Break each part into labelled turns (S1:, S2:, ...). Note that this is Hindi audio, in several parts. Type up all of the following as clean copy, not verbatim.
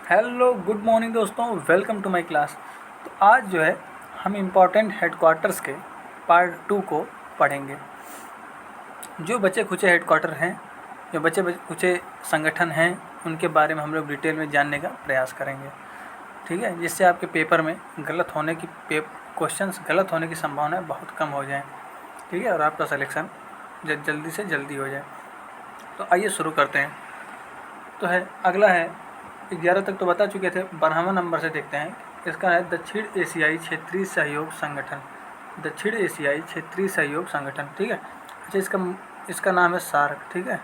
S1: हेलो गुड मॉर्निंग दोस्तों, वेलकम टू माय क्लास। तो आज जो है हम इम्पॉर्टेंट हेडक्वार्टर्स के पार्ट 2 को पढ़ेंगे। जो बचे खुचे हेडक्वार्टर हैं, जो बचे खुचे संगठन हैं, उनके बारे में हम लोग डिटेल में जानने का प्रयास करेंगे। ठीक है, जिससे आपके पेपर में क्वेश्चंस गलत होने की संभावना बहुत कम हो जाए। ठीक है, और आपका सिलेक्शन जल्दी से जल्दी हो जाए। तो आइए शुरू करते हैं। तो अगला है 11 तक तो बता चुके थे। 12वां नंबर से देखते हैं। इसका है दक्षिण एशियाई क्षेत्रीय सहयोग संगठन। दक्षिण एशियाई क्षेत्रीय सहयोग संगठन। ठीक है, अच्छा इसका नाम है सार्क। ठीक है,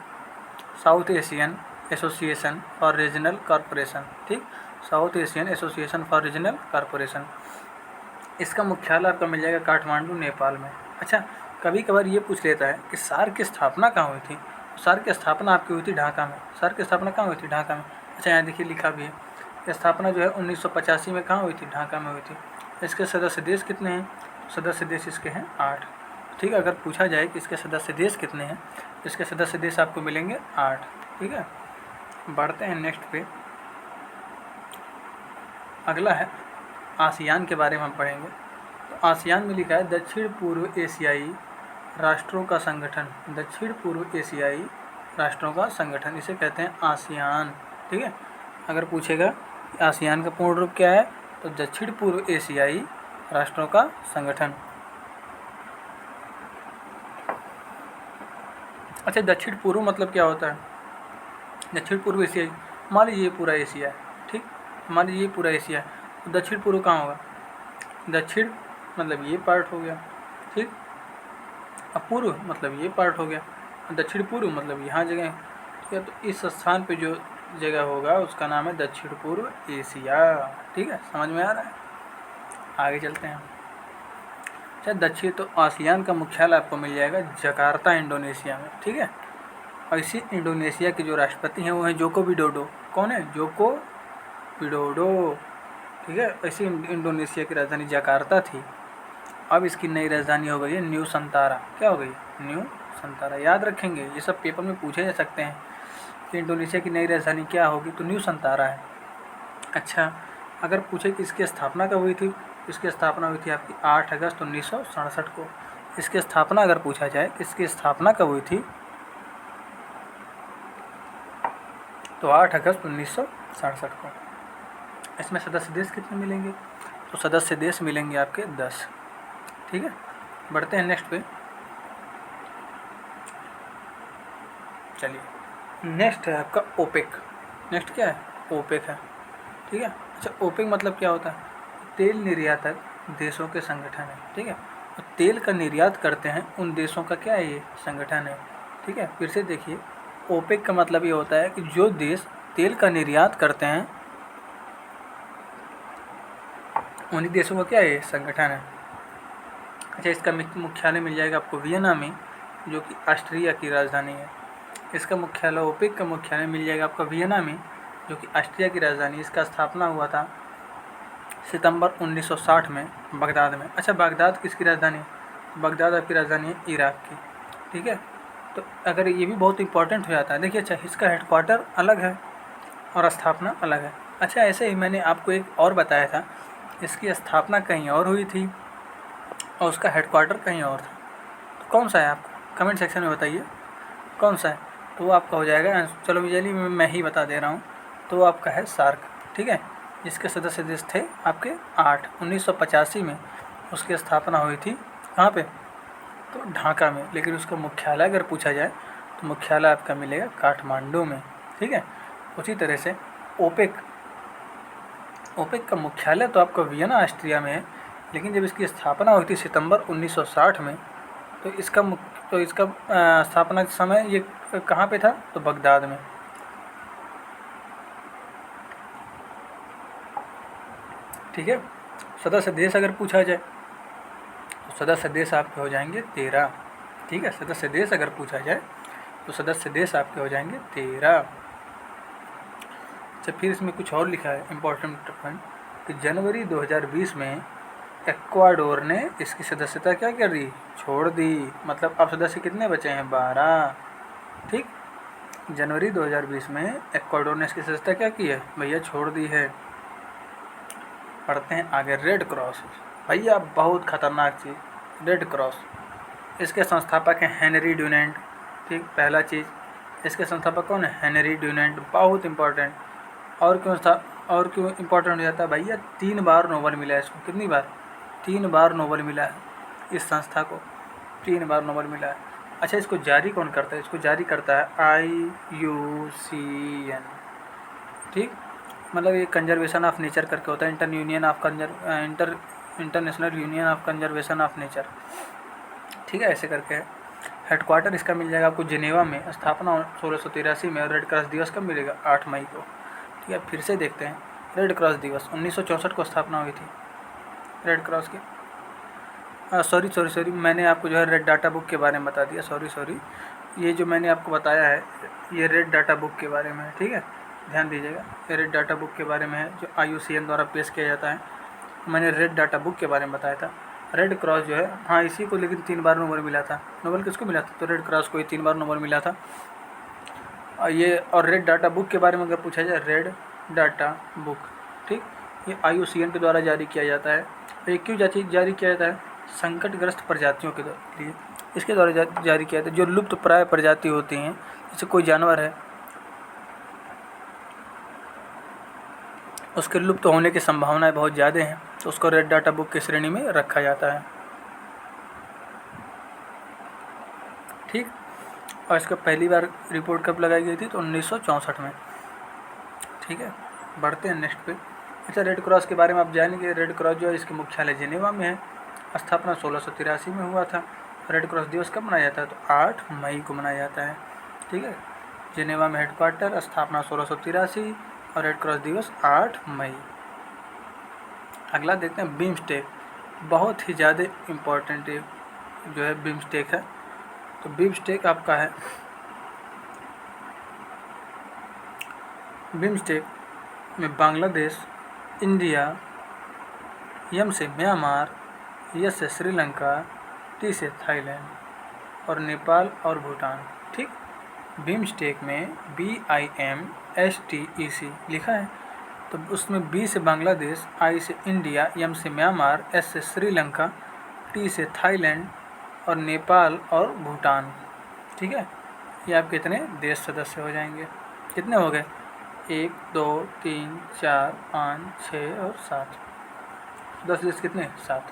S1: south Asian association for regional corporation. ठीक, south Asian association for regional corporation. इसका मुख्यालय आपका मिल जाएगा काठमांडू, नेपाल में। अच्छा, कभी कभार ये पूछ लेता है कि सार्क की स्थापना कहाँ हुई थी। सार्क की स्थापना आपकी हुई थी ढाका में। सार्क की स्थापना कहाँ हुई थी? ढाका में। अच्छा, यहाँ देखिए लिखा भी है। स्थापना जो है 1985 में कहाँ हुई थी? ढाका में हुई थी। इसके सदस्य देश कितने हैं? सदस्य देश इसके हैं 8। ठीक है, अगर पूछा जाए कि इसके सदस्य देश कितने हैं, इसके सदस्य देश आपको मिलेंगे 8। ठीक है, बढ़ते हैं नेक्स्ट पे। अगला है आसियान के बारे में हम पढ़ेंगे। तो आसियान में लिखा है दक्षिण पूर्व एशियाई राष्ट्रों का संगठन। दक्षिण पूर्व एशियाई राष्ट्रों का संगठन, इसे कहते हैं आसियान। ठीक है, अगर पूछेगा आसियान का पूर्ण रूप क्या है, तो दक्षिण पूर्व एशियाई राष्ट्रों का संगठन। अच्छा, दक्षिण पूर्व मतलब क्या होता है? दक्षिण पूर्व एशियाई, मान लीजिए ये पूरा एशिया है। ठीक, मान लीजिए ये पूरा एशिया है, तो दक्षिण पूर्व कहाँ होगा? दक्षिण मतलब ये पार्ट हो गया। ठीक, अब पूर्व मतलब ये पार्ट हो गया। दक्षिण पूर्व मतलब यहाँ जगह है। ठीक है, तो इस स्थान पे जो जगह होगा उसका नाम है दक्षिण पूर्व एशिया। ठीक है, समझ में आ रहा है? आगे चलते हैं। अच्छा, दक्षिण तो आसियान का मुख्यालय आपको मिल जाएगा जकार्ता, इंडोनेशिया में। ठीक है, और इसी इंडोनेशिया के जो राष्ट्रपति हैं वो हैं जोको विडोडो। कौन है? Joko Widodo. ठीक है, ऐसी इंडोनेशिया की राजधानी जकार्ता थी। अब इसकी नई राजधानी हो गई है न्यू संतारा। क्या हो गई? न्यू संतारा। याद रखेंगे, ये सब पेपर में पूछे जा सकते हैं कि इंडोनेशिया की नई राजधानी क्या होगी, तो न्यू संतारा है। अच्छा, अगर पूछे कि इसकी स्थापना कब हुई थी, इसकी स्थापना हुई थी आपकी 8 अगस्त 1967 को। इसकी स्थापना अगर पूछा जाए इसकी स्थापना कब हुई थी, तो 8 अगस्त 1967 को। इसमें सदस्य देश कितने मिलेंगे? तो सदस्य देश मिलेंगे आपके 10। ठीक है, बढ़ते हैं नेक्स्ट पे। चलिए, नेक्स्ट है आपका ओपेक। नेक्स्ट क्या है? ओपेक है। ठीक है, अच्छा ओपेक मतलब क्या होता है? तेल निर्यातक देशों के संगठन है। ठीक है, तो तेल का निर्यात करते हैं उन देशों का क्या है? ये संगठन है। ठीक है, फिर से देखिए, ओपेक का मतलब ये होता है कि जो देश तेल का निर्यात करते हैं उन्हीं देशों का क्या है? संगठन है। अच्छा, इसका मुख्यालय मिल जाएगा आपको वियना में, जो कि ऑस्ट्रिया की राजधानी है। इसका मुख्यालय, ओपेक का मुख्यालय मिल जाएगा आपका वियना में, जो कि ऑस्ट्रिया की राजधानी। इसका स्थापना हुआ था सितंबर 1960 में बगदाद में। अच्छा, बगदाद किसकी राजधानी है? बगदाद आपकी राजधानी है इराक की। ठीक है, तो अगर ये भी बहुत इंपॉर्टेंट हो जाता है। देखिए, अच्छा इसका हेडक्वार्टर अलग है और स्थापना अलग है। अच्छा, ऐसे ही मैंने आपको एक और बताया था, इसकी स्थापना कहीं और हुई थी और उसका हेडक्वार्टर कहीं और था। तो कौन सा है? आपको कमेंट सेक्शन में बताइए कौन सा है, तो वो आपका हो जाएगा। चलो चलिए मैं ही बता दे रहा हूँ। तो वो आपका है सार्क। ठीक है, जिसके सदस्य देश थे आपके 8। 1985 में उसकी स्थापना हुई थी। कहाँ पे? तो ढाका में। लेकिन उसका मुख्यालय अगर पूछा जाए तो मुख्यालय आपका मिलेगा काठमांडू में। ठीक है, उसी तरह से ओपेक का मुख्यालय तो आपका वियना ऑस्ट्रिया में है, लेकिन जब इसकी स्थापना हुई थी सितंबर 1960 में, तो इसका स्थापना के समय ये कहाँ पे था? तो बगदाद में। ठीक है, सदस्य देश अगर पूछा जाए तो सदस्य देश आपके हो जाएंगे 13। ठीक है, सदस्य देश अगर पूछा जाए तो सदस्य देश आपके हो जाएंगे 13। अच्छा, फिर इसमें कुछ और लिखा है इम्पोर्टेंट पॉइंट कि जनवरी 2020 में एक्वाडोर ने इसकी सदस्यता क्या कर दी? छोड़ दी। मतलब अब सदस्य कितने बचे हैं? 12। ठीक, जनवरी 2020 में इक्वाडोर ने इसकी सदस्यता क्या की है भैया, छोड़ दी है। पढ़ते हैं आगे। रेड क्रॉस भैया बहुत खतरनाक चीज़, रेड क्रॉस। इसके संस्थापक हैं हेनरी ड्यूनेंट। ठीक, पहला चीज़, इसके संस्थापक कौन है? हेनरी ड्यूनेंट, बहुत इंपॉर्टेंट। और क्यों इंपॉर्टेंट हो जाता है भैया? 3 बार नोबल मिला है इसको। कितनी बार? 3 बार नोबल मिला है इस संस्था को, 3 बार नोबल मिला है। अच्छा, इसको जारी कौन करता है? इसको जारी करता है IUCN। ठीक, मतलब ये कंजर्वेशन ऑफ नेचर करके होता है, international union of conservation of nature. ठीक है, ऐसे करके है। हेडक्वार्टर इसका मिल जाएगा आपको जिनेवा में, स्थापना 1683 में। और रेड क्रॉस दिवस कब मिलेगा? 8 मई को। ठीक है, फिर से देखते हैं। रेड क्रॉस दिवस 1964 को स्थापना हुई थी रेड क्रॉस की। सॉरी, मैंने आपको जो है रेड डाटा बुक के बारे में बता दिया। सॉरी, ये जो मैंने आपको बताया है ये रेड डाटा बुक के बारे में है। ठीक है, ध्यान दीजिएगा, ये रेड डाटा बुक के बारे में है जो IUCN द्वारा पेश किया जाता है। मैंने रेड डाटा बुक के बारे में बताया था। रेड क्रॉस जो है, हाँ इसी को, लेकिन 3 बार नोबल मिला था। नोबल किसको मिला था? तो रेड क्रॉस को ही 3 बार नोबल मिला था। और रेड डाटा बुक के बारे में अगर पूछा जाए, रेड डाटा बुक, ठीक, ये IUCN के द्वारा जारी किया जाता है। ये क्यों जारी किया जाता है? संकटग्रस्त प्रजातियों के लिए इसके द्वारा जारी किया जाता है। जो लुप्त प्राय प्रजाति होती हैं, जैसे कोई जानवर है उसके लुप्त होने की संभावनाएं बहुत ज़्यादा हैं, तो उसको रेड डाटा बुक की श्रेणी में रखा जाता है। ठीक, और इसका पहली बार रिपोर्ट कब लगाई गई थी? तो 1964 में। ठीक है, बढ़ते हैं नेक्स्ट पे। अच्छा, रेड क्रॉस के बारे में आप जानेंगे। रेड क्रॉस जो है इसके मुख्यालय जिनेवा में है। स्थापना 1683 में हुआ था। रेड क्रॉस दिवस कब मनाया जाता है? तो 8 मई को मनाया जाता है। ठीक है, जिनेवा में हेडक्वार्टर, स्थापना 1683 और रेड क्रॉस दिवस 8 मई। अगला देखते हैं बीमस्टेक, बहुत ही ज़्यादा इम्पोर्टेंट जो है बीमस्टेक है। तो बीमस्टेक आपका है, बीमस्टेक में बांग्लादेश, इंडिया, M से म्यांमार, S से श्रीलंका, T से थाईलैंड और नेपाल और भूटान। ठीक, बीमस्टेक में BIMSTEC लिखा है। तो उसमें B से बांग्लादेश, I से इंडिया, M से म्यांमार, S से श्रीलंका, T से थाईलैंड और नेपाल और भूटान। ठीक है, ये आपके कितने देश सदस्य हो जाएंगे? कितने हो गए? 1 2 3 4 5 6 और 7, 10 देश। कितने? 7।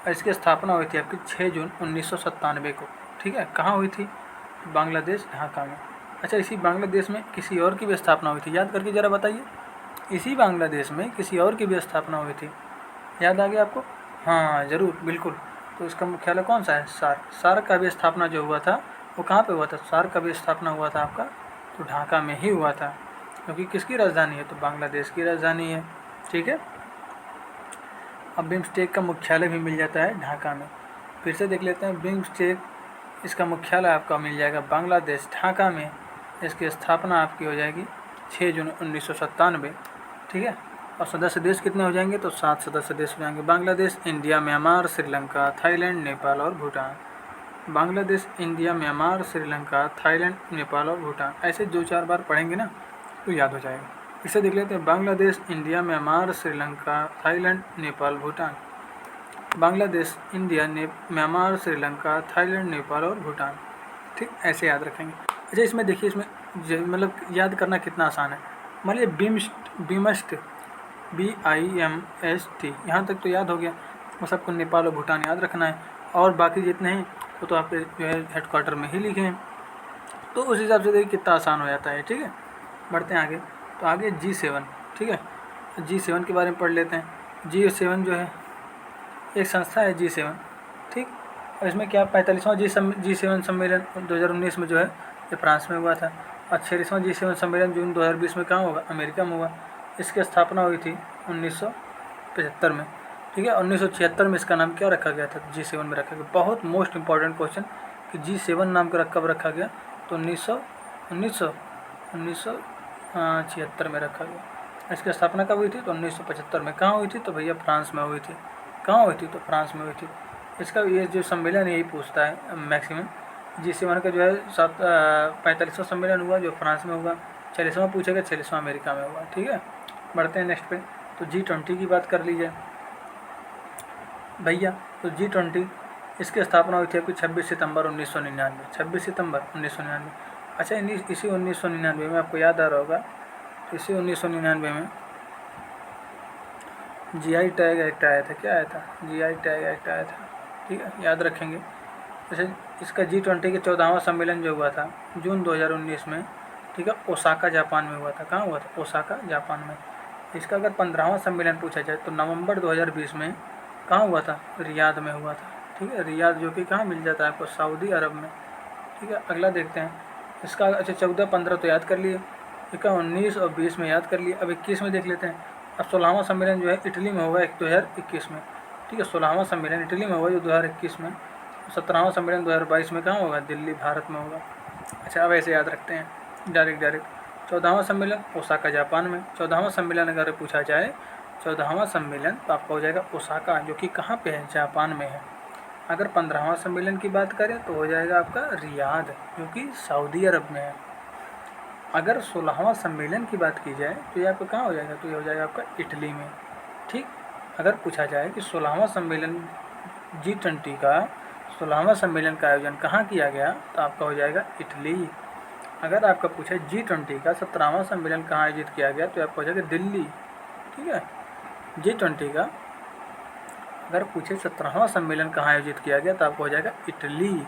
S1: इसकी स्थापना हुई थी आपकी 6 जून 1997 को। ठीक है, कहाँ हुई थी? बांग्लादेश, ढाका में। अच्छा, इसी बांग्लादेश में किसी और की भी स्थापना हुई थी, याद करके ज़रा बताइए। इसी बांग्लादेश में किसी और की भी स्थापना हुई थी, याद आ गया आपको? हाँ ज़रूर, बिल्कुल। तो इसका मुख्यालय कौन सा है? सार्क का भी स्थापना जो हुआ था वो कहाँ पे हुआ था? सार्क का भी स्थापना हुआ था आपका तो ढाका में ही हुआ था, क्योंकि किसकी राजधानी है? तो बांग्लादेश की राजधानी है। ठीक है, अब बीमस्टेक का मुख्यालय भी मिल जाता है ढाका में। फिर से देख लेते हैं। बीमस्टेक, इसका मुख्यालय आपका मिल जाएगा बांग्लादेश, ढाका में। इसकी स्थापना आपकी हो जाएगी 6 जून 1997। ठीक है, और सदस्य देश कितने हो जाएंगे? तो 7 सदस्य देश हो जाएंगे। Bangladesh, India, Myanmar, Sri Lanka, Thailand, Nepal और Bhutan. Bangladesh, India, Myanmar, Sri Lanka, Thailand, Nepal और भूटान। ऐसे 2-4 बार पढ़ेंगे ना तो याद हो जाएगा। इसे देख लेते हैं। Bangladesh, India, Myanmar, Sri Lanka, Thailand, Nepal, Bhutan. Bangladesh, India, Myanmar, Sri Lanka, Thailand, Nepal और भूटान। ठीक, ऐसे याद रखेंगे। अच्छा, इसमें देखिए, इसमें मतलब याद करना कितना आसान है। मान लीजिए बीमस्ट, BIMST, यहाँ तक तो याद हो गया। बस आपको नेपाल और भूटान याद रखना है, और बाकी जितने हैं वो तो आपके जो है हेडक्वार्टर में ही लिखे हैं। तो उस हिसाब से देखिए कितना आसान हो जाता है। ठीक है, बढ़ते हैं आगे। तो आगे G7। ठीक है, G7 के बारे में पढ़ लेते हैं। G7 जो है एक संस्था है, G7। ठीक, और इसमें क्या 45वां G7 सम्मेलन 2019 में जो है ये फ्रांस में हुआ था। और 46वां G7 सम्मेलन जून 2020 में कहाँ होगा? अमेरिका में हुआ। इसकी स्थापना हुई थी 1975 में। ठीक है, 1976 में इसका नाम क्या रखा गया था? G7 में रखा गया। बहुत मोस्ट इंपॉर्टेंट क्वेश्चन कि G7 नाम का कब रखा गया? तो 1976 में रखा गया। इसकी स्थापना कब हुई थी? तो 1975 में। कहाँ हुई थी? तो भैया फ्रांस में हुई थी। कहाँ हुई थी? तो फ्रांस में हुई थी। इसका ये जो सम्मेलन यही पूछता है मैक्सिमम G7 का जो है 45वां सम्मेलन हुआ जो फ्रांस में हुआ। 40वां पूछेगा, 40वां अमेरिका में हुआ। ठीक है, बढ़ते हैं नेक्स्ट पे। तो G20 की बात कर लीजिए भैया। तो G20 इसकी स्थापना हुई थी आपकी 26 सितंबर 1999। 26 सितंबर 1999। अच्छा, इसी 1999 में आपको याद आ रहा होगा, तो इसी 1999 में GI टैग एक्ट आया था। क्या आया था? GI टैग एक्ट आया था। ठीक है, याद रखेंगे। जैसे इसका G20 के 14वां सम्मेलन जो हुआ था जून 2019 में, ठीक है, ओसाका जापान में हुआ था। कहाँ हुआ था? ओसाका जापान में। इसका अगर 15वां सम्मेलन पूछा जाए तो नवंबर 2020 में कहाँ हुआ था? रियाद में हुआ था। ठीक है, रियाद जो कि कहाँ मिल जाता है आपको? सऊदी अरब में। ठीक है, अगला देखते हैं इसका। अच्छा, 14-15 तो याद कर लिए, इसका 19 और 20 में याद कर लिए। अब 21 में देख लेते हैं। अब 16वां सम्मेलन जो है इटली में होगा 2021 में। ठीक है, 16वां सम्मेलन इटली में होगा जो 2021 में। 17वां सम्मेलन 2022 में कहाँ होगा? दिल्ली, भारत में होगा। अच्छा, अब ऐसे याद रखते हैं डायरेक्ट। 14वां सम्मेलन ओसाका जापान में। 14वां सम्मेलन अगर पूछा जाए, 14वां सम्मेलन तो आपका हो जाएगा ओसाका, जो कि कहाँ पे है? जापान में है। अगर 15वां सम्मेलन की बात करें तो हो जाएगा आपका रियाद, जो कि सऊदी अरब में है। अगर 16वां सम्मेलन की बात की जाए तो ये आपका कहाँ हो जाएगा? तो ये हो जाएगा आपका इटली में। ठीक, अगर पूछा जाए कि 16वां सम्मेलन G20 का 16वां सम्मेलन का आयोजन कहाँ किया गया, तो आपका हो जाएगा इटली। अगर आपका पूछे G20 का 17वां सम्मेलन कहाँ आयोजित किया गया, तो आपका हो जाएगा दिल्ली। ठीक है, G20 का अगर पूछे 17वां सम्मेलन कहाँ आयोजित किया गया, तो आपको हो जाएगा इटली।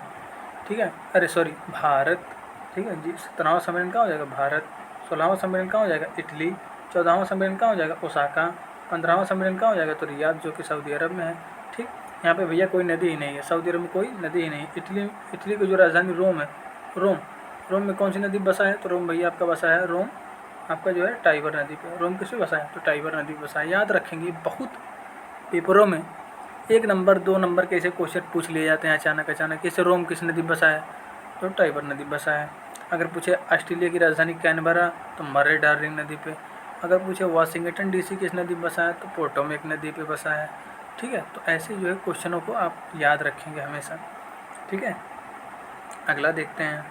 S1: ठीक है, अरे सॉरी, भारत। ठीक है जी, 17वां सम्मेलन कहाँ हो जाएगा? भारत। 16वां सम्मेलन कहाँ हो जाएगा? इटली। 14वां सम्मेलन कहाँ हो जाएगा? ओसाका। 15वां सम्मेलन कहाँ हो जाएगा? तो रियाद, जो कि सऊदी अरब में है। ठीक, यहाँ पे भैया कोई नदी ही नहीं है, सऊदी अरब में कोई नदी ही नहीं है। इटली की जो राजधानी रोम है, रोम में कौन सी नदी बसा है? तो रोम भैया आपका बसा है, रोम आपका जो है टाइबर नदी पे। रोम किस पे बसा है? तो टाइबर नदी पे बसा है। याद रखेंगे, बहुत पेपरों में 1 नंबर 2 नंबर के ऐसे क्वेश्चन पूछ लिए जाते हैं अचानक। इसे रोम किस नदी बसा है? तो टाइबर नदी बसा है। अगर पूछे ऑस्ट्रेलिया की राजधानी कैनबरा, तो मर्रे डार्लिंग नदी पे। अगर पूछे वाशिंगटन DC किस नदी बसा है, तो पोटोमेक नदी पे बसा है। ठीक है, तो ऐसे जो है क्वेश्चनों को आप याद रखेंगे हमेशा। ठीक है, अगला देखते हैं।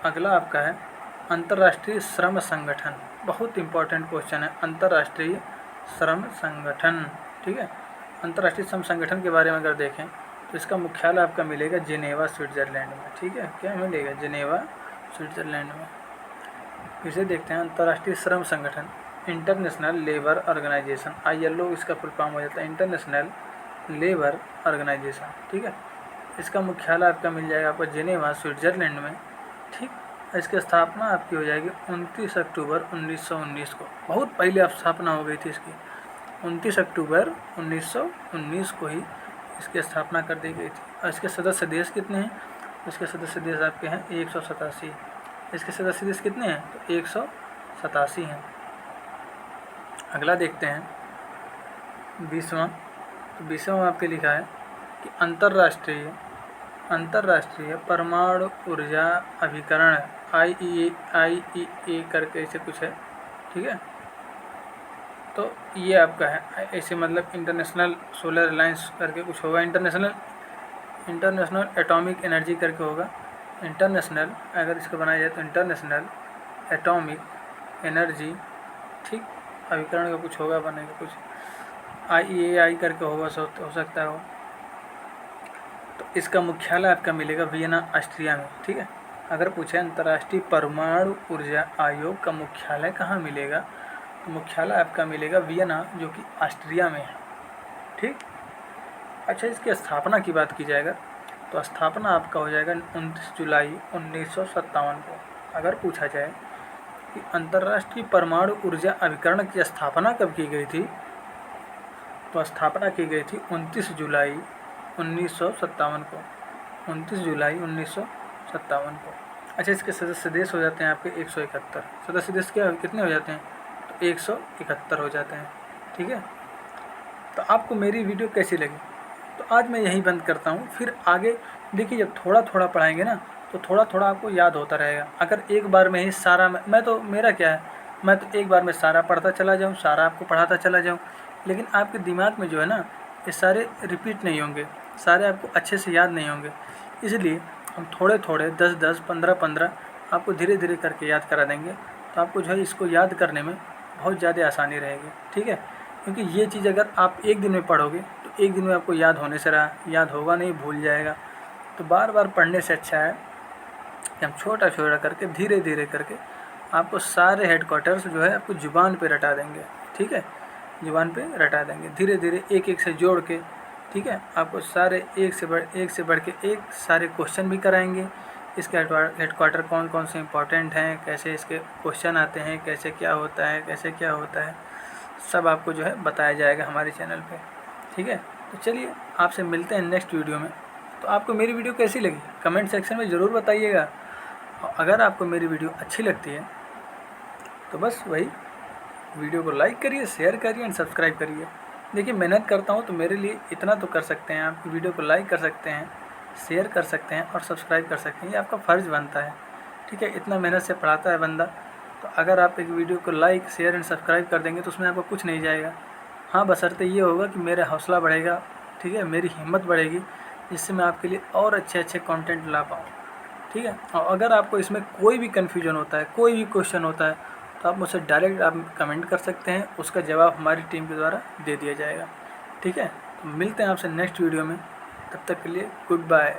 S1: अगला आपका है अंतर्राष्ट्रीय श्रम संगठन। बहुत इंपॉर्टेंट क्वेश्चन है, अंतर्राष्ट्रीय श्रम संगठन। ठीक है, अंतर्राष्ट्रीय श्रम संगठन के बारे में अगर देखें तो इसका मुख्यालय आपका मिलेगा जिनेवा, स्विट्ज़रलैंड में। ठीक है, क्या मिलेगा? जिनेवा, स्विट्ज़रलैंड में। फिर से देखते हैं अंतर्राष्ट्रीय श्रम संगठन, इंटरनेशनल लेबर ऑर्गेनाइजेशन, ILO इसका फुल फॉर्म हो जाता है, इंटरनेशनल लेबर ऑर्गेनाइजेशन। ठीक है, इसका मुख्यालय आपका मिल जाएगा आपको जिनेवा, स्विट्ज़रलैंड में। ठीक, इसकी स्थापना आपकी हो जाएगी 29 अक्टूबर 1919 को। बहुत पहले अब स्थापना हो गई थी इसकी, 29 अक्टूबर 1919 को ही इसकी स्थापना कर दी गई थी। और इसके सदस्य देश कितने हैं? इसके सदस्य देश आपके हैं 187। इसके सदस्य देश कितने हैं? तो 187 हैं। अगला देखते हैं 20वां। तो 20वां में आपके लिखा है कि अंतर्राष्ट्रीय परमाणु ऊर्जा अभिकरण, IEA करके ऐसे कुछ है। ठीक है, तो ये आपका है ऐसे, मतलब इंटरनेशनल सोलर अलायंस करके कुछ होगा, इंटरनेशनल एटॉमिक एनर्जी करके होगा। इंटरनेशनल अगर इसको बनाया जाए तो इंटरनेशनल एटॉमिक एनर्जी, ठीक, अभिकरण का कुछ होगा, बनेगा कुछ IEA करके होगा, हो सकता है वो। तो इसका मुख्यालय आपका मिलेगा वियना, ऑस्ट्रिया में। ठीक है, अगर पूछे अंतर्राष्ट्रीय परमाणु ऊर्जा आयोग का मुख्यालय कहाँ मिलेगा, तो मुख्यालय आपका मिलेगा वियना, जो कि ऑस्ट्रिया में है। ठीक, अच्छा, इसकी स्थापना की बात की जाएगा तो स्थापना आपका हो जाएगा 29 जुलाई 1957 को। अगर पूछा जाए कि अंतर्राष्ट्रीय परमाणु ऊर्जा अभिकरण की स्थापना कब की गई थी, तो स्थापना की गई थी 29 जुलाई 1957 को। 29 जुलाई 1957 को। अच्छा, इसके सदस्य देश हो जाते हैं आपके 171। सदस्य देश क्या कितने हो जाते हैं? तो 171 हो जाते हैं। ठीक है, तो आपको मेरी वीडियो कैसी लगी? तो आज मैं यहीं बंद करता हूँ। फिर आगे देखिए, जब थोड़ा थोड़ा पढ़ाएंगे ना, तो थोड़ा थोड़ा आपको याद होता रहेगा। अगर एक बार में ही सारा, मैं तो मेरा क्या है, मैं तो एक बार में सारा पढ़ता चला जाऊँ, सारा आपको पढ़ाता चला जाऊँ, लेकिन आपके दिमाग में जो है ना, ये सारे रिपीट नहीं होंगे, सारे आपको अच्छे से याद नहीं होंगे। इसलिए हम थोड़े थोड़े 10-10, 15-15 आपको धीरे धीरे करके याद करा देंगे, तो आपको जो है इसको याद करने में बहुत ज़्यादा आसानी रहेगी। ठीक है, क्योंकि ये चीज़ अगर आप एक दिन में पढ़ोगे तो एक दिन में आपको याद होने से रहा, याद होगा नहीं, भूल जाएगा। तो बार बार पढ़ने से अच्छा है कि हम छोटा छोटा करके धीरे धीरे करके आपको सारे हेडक्वार्टर्स जो है आपको ज़ुबान पे रटा देंगे। ठीक है, ज़ुबान पे रटा देंगे धीरे धीरे, एक एक से जोड़ के। ठीक है, आपको सारे एक से बढ़ के एक सारे क्वेश्चन भी कराएंगे। इसके हेडक्वार्टर कौन कौन से इंपॉर्टेंट हैं, कैसे इसके क्वेश्चन आते हैं, कैसे क्या होता है, कैसे क्या होता है, सब आपको जो है बताया जाएगा हमारे चैनल पे। ठीक है, तो चलिए आपसे मिलते हैं नेक्स्ट वीडियो में। तो आपको मेरी वीडियो कैसी लगी कमेंट सेक्शन में ज़रूर बताइएगा। और अगर आपको मेरी वीडियो अच्छी लगती है तो बस वही, वीडियो को लाइक करिए, शेयर करिए एंड सब्सक्राइब करिए। देखिए मेहनत करता हूँ तो मेरे लिए इतना तो कर सकते हैं, आप वीडियो को लाइक कर सकते हैं, शेयर कर सकते हैं और सब्सक्राइब कर सकते हैं, ये आपका फ़र्ज़ बनता है। ठीक है, इतना मेहनत से पढ़ाता है बंदा, तो अगर आप एक वीडियो को लाइक शेयर एंड सब्सक्राइब कर देंगे तो उसमें आपको कुछ नहीं जाएगा। हाँ, बशर्ते ये होगा कि मेरा हौसला बढ़ेगा, ठीक है, मेरी हिम्मत बढ़ेगी, जिससे मैं आपके लिए और अच्छे अच्छे कंटेंट ला पाऊँ। ठीक है, और अगर आपको इसमें कोई भी कन्फ्यूजन होता है, कोई भी क्वेश्चन होता है, तो आप मुझसे डायरेक्ट आप कमेंट कर सकते हैं, उसका जवाब हमारी टीम के द्वारा दे दिया जाएगा। ठीक है, तो मिलते हैं आपसे नेक्स्ट वीडियो में, तब तक के लिए गुड बाय।